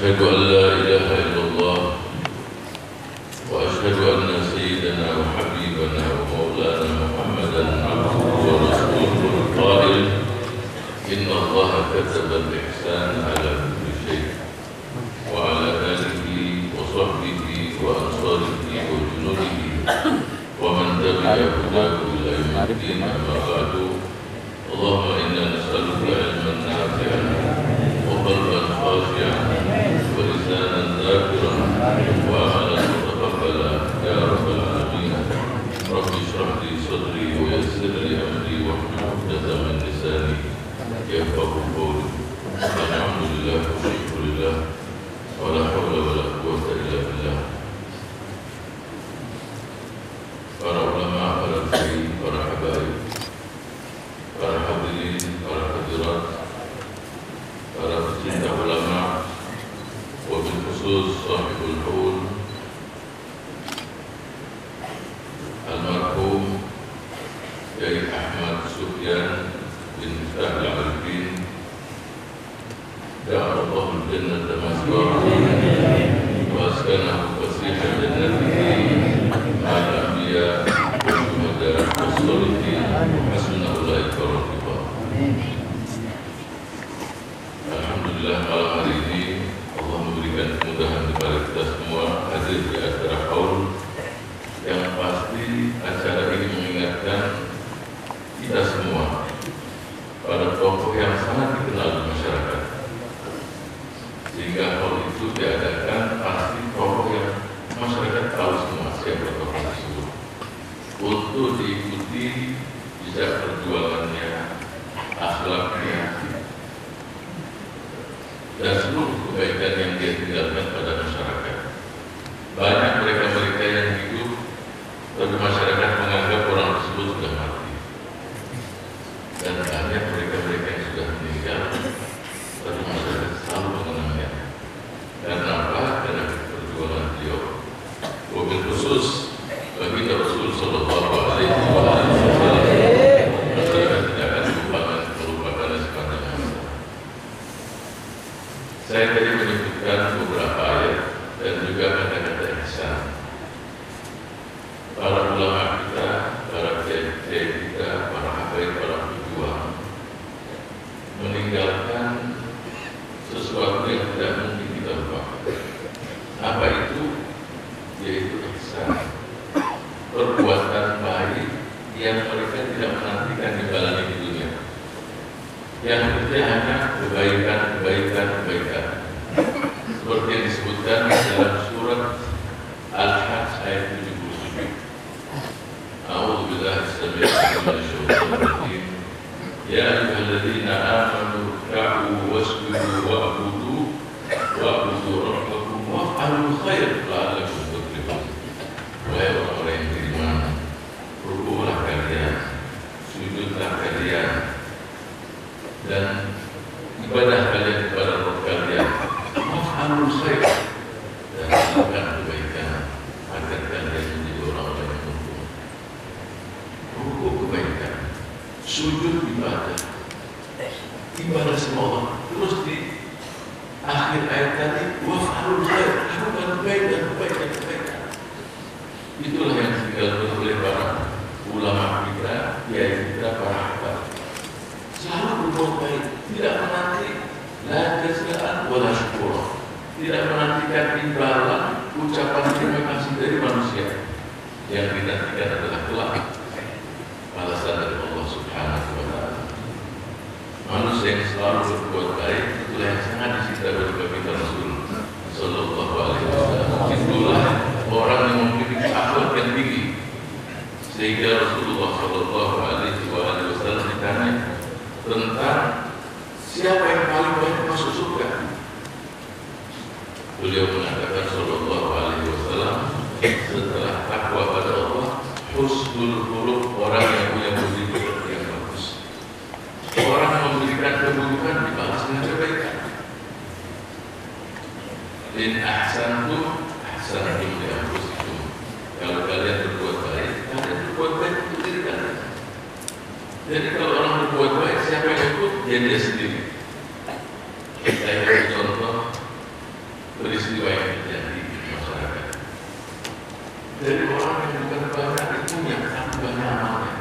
أشهد أن لا إله إلا الله وأشهد أن سيدنا وحبيبنا ومولانا محمدا عبده ورسوله القائل إن الله كتب الإحسان على كل شيء وعلى آله وصحبه وأنصاره وجنوده ومن تبع هداه إلى يوم الدين. أما بعد، اللهم إنا نسألك علما نافعا وقلبا خاشعا ولسانا ذاكرا وعملا متقبلا يا رب العالمين. رب اشرح لي صدري ويسر لي أمري واحلل عقدة من لساني يفقهوا قولي. الحمد لله والشكر لله ولا حول ولا قوة إلا بالله. Para ulama, para kiai, para habaib, para hadirin, para hadirat, para pecinta ulama, wabil khusus sahibul haul, almarhum Kiai Ahmad Sufyan bin Miftah al-Arifin, ja'alallahu al-jannata maswara wa askanahu fasiha jannatihi ma'al anbiya wa syuhada was-shalihin hasuna ulaika rafiqa. Alhamdulillah, malam hari ini Allah memberikan kemudahan kepada kita semua hadir di acara haul yang pasti acara ini mengingatkan kita semua pada tokoh yang sangat dikenal di masyarakat, sehingga haul itu diadakan pasti tokoh yang masyarakat tahu semua siapa tokoh tersebut untuk diikuti jejak perjuangannya, akhlaknya, dan seluruh kebaikan yang dia tinggalkan pada masyarakat. Banyak mereka-mereka yang hidup, tapi masyarakat menganggap orang tersebut sudah mati. Dan banyak mereka-mereka yang sudah meninggal, tapi masyarakat selalu mengenangnya. Karena apa? Karena perjuangan beliau. Wabil khusus bagi Rasul Sallallahu Alaihi Wasallam, masyarakat tidak akan melupakan sepanjang masa. Saya tadi menyebutkan beberapa ayat dan juga kata-kata ihsan. Para ulama kita, para kiai kita, para habaib, para pejuang meninggalkan sesuatu yang tidak mungkin kita lupakan. Apa itu? Yaitu ihsan, perbuatan baik yang mereka tidak menantikan imbalan di dunia. Yang penting hanya kebaikan. Seperti yang disebutkan dalam surat Al-Hajj ayat 77. A'udzubillahi minasyaitonir rajim. Ya ayyuhalladzina amanu ruk'u wasjudu wa'budu rabbakum waf'alul khair la'allakum tuflihun. Wahai orang-orang yang beriman, rukuklah kalian, sujudlah kalian, dan ibadah kalian kepada Rabb kalian. Waf'alul khair, dan lakukan kebaikan agar kalian menjadi orang-orang yang untung. Rukuk kebaikan, sujud ibadah semua Allah. Terus di akhir ayat tadi, waf'alul khair, lakukan kebaikan. Itulah yang dilakukan oleh para ulama kita, kiai kita, para habaib. Selalu berbuat baik, tidak menanti la jazaan wala syukur, tidak menantikan imbalan, ucapan terima kasih dari manusia. Yang dinantikan adalah kelak balasan dari Allah Subhanahu wa Ta'ala. Manusia yang selalu berbuat baik, itulah yang sangat dicintai oleh baginda Rasul Sallallahu Alaihi Wasallam. Itulah orang yang memiliki akhlak yang tinggi, sehingga Rasulullah Sallallahu Alaihi Wasallam ditanya tentang siapa yang paling banyak masuk surga. Beliau mengatakan Sallallahu Alaihi Wasallam, setelah takwa pada Allah, husnul khuluq, orang yang punya budi pekerti yang bagus. Orang yang memberikan kebutuhan dibalas dengan kebaikan. In ahsantum ahsantum li anfusikum. Kalau kalian berbuat baik, kalian berbuat baik untuk diri kalian. Jadi kalau orang berbuat baik, siapa yang ikut? Dia sendiri. Saya beri contoh dari orang yang bukan banyak ilmunya, tapi banyak amalnya.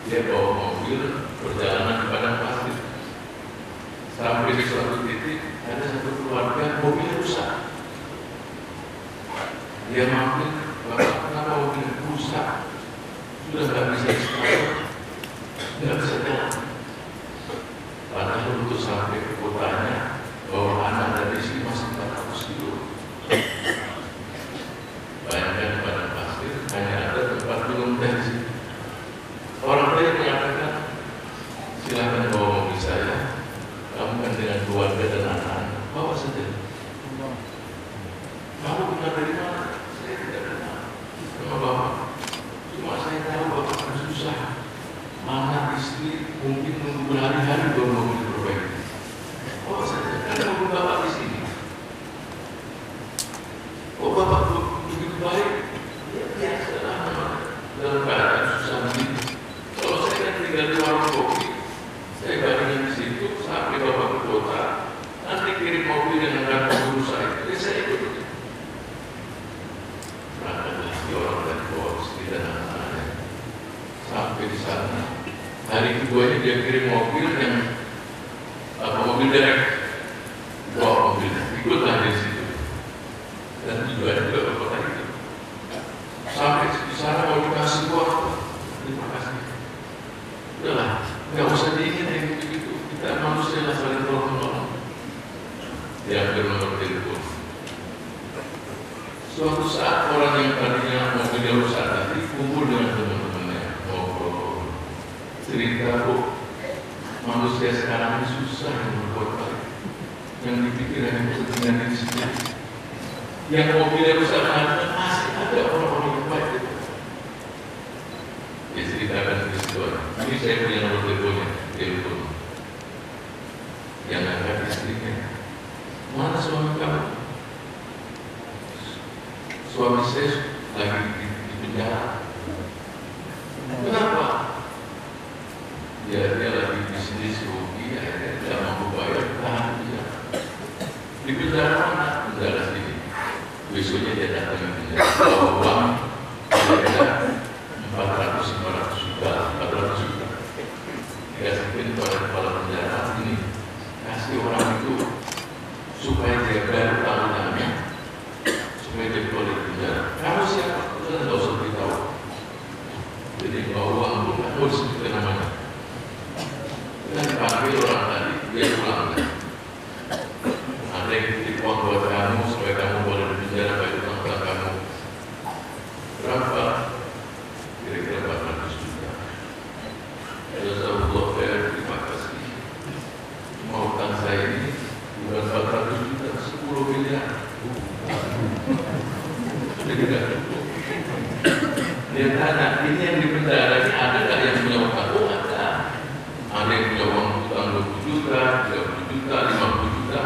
Dia bawa mobil perjalanan di padang pasir. Sampai di suatu titik ada satu keluarga mobilnya rusak. Dia mampir, "Bapak, kenapa mobilnya rusak? Sudah nggak bisa ekspor, nggak bisa jalan." Padahal untuk sampai ke kotanya, bawa anak dari sini masih 400 kilo. Bayangkan padang pasir hanya ada tempat minum dari sini. Orang lain mengatakan, "Silakan bawa mobil saya. Kamu kan dengan keluarga dan anak-anak, bawa saja." "Kamu benar dari mana?" "Saya tidak kenal sama bapak. Cuma saya tahu bapak kan susah. Anak istri mungkin menunggu berhari-hari baru mobil diperbaiki. Bawa saja. Kan mobil bapak di sini. Oh, bapak begitu baik." "Ya biasa lah, dalam keadaan susah begini. Kalau saya kan tinggal di warung kopi, saya bandingin di situ sampai bapak ke kota, nanti kirim mobil yang akan mengurus saya. Jadi saya ikut." Berangkatlah si orang dari bawa istri dan anak-anaknya. Sampai di sana, hari keduanya dia kirim mobil yang mobil derek, bawa mobilnya, ikutlah di situ. Dan tujuannya juga ke kota itu. Sampai di sana mau dikasih buat, "Terima kasih. Udahlah, nggak usah diingat yang begitu. Kita manusia lah saling tolong-menolong." Dia ambil nomor telepon. Suatu saat orang yang tadinya mobilnya rusak tadi kumpul dengan teman-temannya, ngobrol, cerita, "Bu, manusia sekarang ini susah yang berbuat baik. Yang dipikir hanya kepentingan diri sendiri. Yang mobilnya rusak tadi masih ada orang-orang yang baik." Dia ceritakan peristiwa. Ini saya punya nomor teleponnya, telepon. Yang angkat istrinya, "Mana suami kamu?" "Suami saya lagi di penjara." "Kenapa?" Dia lagi bisnis rugi, akhirnya tidak mampu bayar, tahan di penjara." "Di penjara mana?" "Penjara sini." Besoknya dia datang ke penjara, bawa uang, kira-kira 400-500 juta, 400 juta. Dikasihkan kepada kepala penjara, "Ini kasih orang itu supaya dia bayar utang-utangnya, supaya dia keluar dari penjara. Kamu siapa?" "Kita tidak usah beritahu." Jadi bawa uang pun nggak mau disebutkan namanya. Dan dipanggil orang tadi, dia pulang. "Ada yang titip uang buat kamu supaya kamu keluar dari penjara, bayar utang-utang kamu." "Berapa?" "Kira-kira 400 juta." "Jazakallah khair, terima kasih. Cuma utang saya ini bukan 400 juta, 10 miliar. Sudah tidak cukup." Dia tanya, "Ini yang di penjara ini ada nggak yang punya utang?" "Oh, ada. Ada yang punya uang utang 20 juta, 30 juta, 50 juta.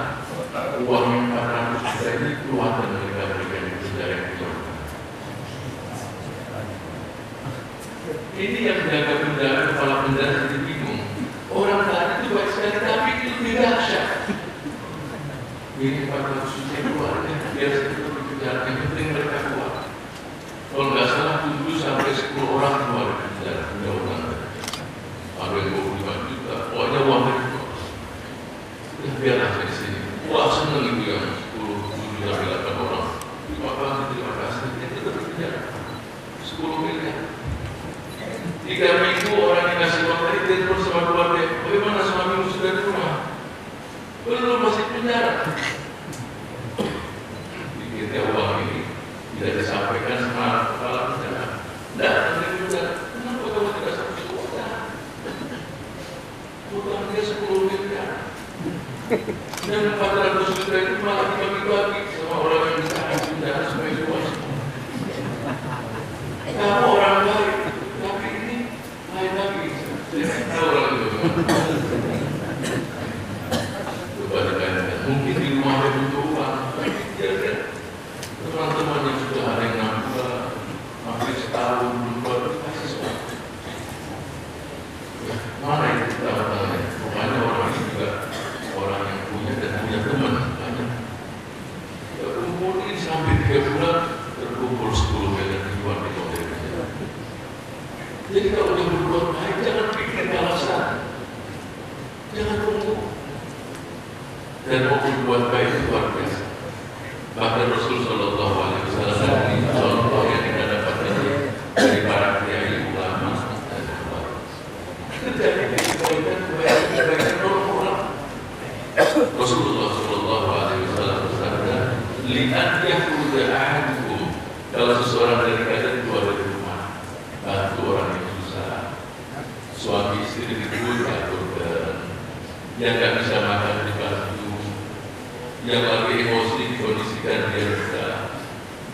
Uang yang 400 juta ini keluar dan mereka di penjara yang punya utang." Ini yang menjaga penjara, kepala penjara jadi bingung. Orang tadi itu baik sekali, tapi itu lebih dahsyat. Ini 400 juta keluarnya, biar itu di penjara, yang penting mereka keluar. Kalau nggak salah 7 sampai 10 orang keluar dari penjara, punya utang. Ada yang 25 juta, pokoknya uang dari itu. Ya biarlah di sini. Wah, senang itu yang 10, 7 sampai 8 orang. Terima kasih, itu tetap di penjara. 10 miliar. 3 minggu orang yang ngasih uang tadi telepon sama keluarga, "Bagaimana suamimu sudah di rumah?" "Belum, masih di penjara." Dikirnya uang ini tidak disampaikan sama kepala penjara. "Tidak, nanti penjara. Kenapa kamu tidak sampai utang? Utang dia 10 miliar. Dan 400 juta itu malah dibagi-bagi sama orang yang ditahan di penjara supaya keluar." "Kamu orang baik, tapi ini lain lagi." Saya orang itu. Coba dikatakan, mungkin di rumah ada butuh uang, tapi dia teman-teman yang sudah ada yang nambah, hampir setahun belum kasih semua. Mana itu tanda-tandanya? Pokoknya orang ini juga orang yang punya dan punya teman banyak. Ya, kumpulin sampai 3 bulan Kalau seseorang dari keadaan keluar dari rumah, bantu orang yang susah, suami istri ribut aturkan, yang nggak bisa makan dibantu, yang lagi emosi dikondisikan dia bisa.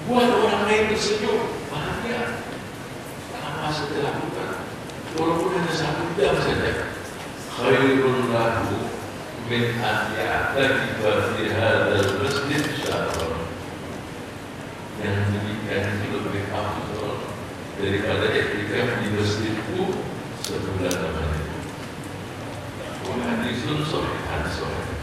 Buat orang lain tersenyum, bahagia. Apa saja lakukan, walaupun hanya 1 jam saja. Khairul lahu min an ya'takifa fi hadzal masjid syahran. Yang demikian itu lebih afdal daripada iktikaf di masjidku sebulan namanya. Hadisun sahih.